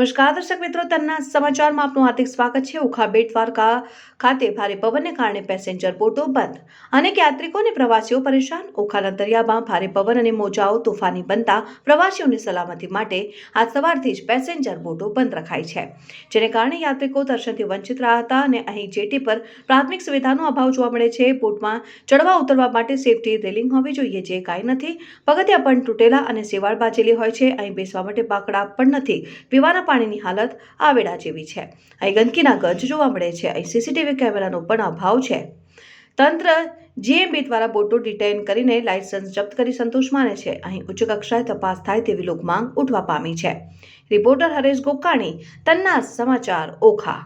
નમસ્કાર દર્શક મિત્રો, તન્ના સમાચારમાં આપનું હાર્દિક સ્વાગત છે। ઓખા બેટ દ્વારકા ખાતે ભારે પવનને કારણે પેસેન્જર બોટો બંધ। અનેક યાત્રિકો અને પ્રવાસીઓ પરેશાન। ઓખાના દરિયામાં ભારે પવન અને મોજાઓ તોફાની બનતા પ્રવાસીઓની સલામતી માટે આજ સવારથી જ પેસેન્જર બોટો બંધ રખાઈ છે, જેને કારણે યાત્રિકો દર્શનથી વંચિત રહ્યા હતા અને અહીં જેટી પર પ્રાથમિક સુવિધાનો અભાવ જોવા મળે છે। બોટમાં ચડવા ઉતરવા માટે સેફટી રેલિંગ હોવી જોઈએ, જે કાંઈ નથી। પગથિયા પણ તૂટેલા અને સેવાળ બાજેલી હોય છે। અહીં બેસવા માટે બાકડા પણ નથી। પીવાના પાણીની હાલત આવેડા જેવી છે। અહીં ગંદકીના ગજ જોવા મળે છે। અહીં સીસીટીવી કેમેરાનો પણ અભાવ છે। તંત્ર જીએમબી દ્વારા બોટો ડિટેઇન કરીને લાયસન્સ જપ્ત કરી સંતોષ માને છે। અહીં ઉચ્ચ કક્ષાએ તપાસ થાય તેવી લોકમાંગ ઉઠવા પામી છે। રિપોર્ટર હરેશ ગોકાણી, તન્ના સમાચાર, ઓખા।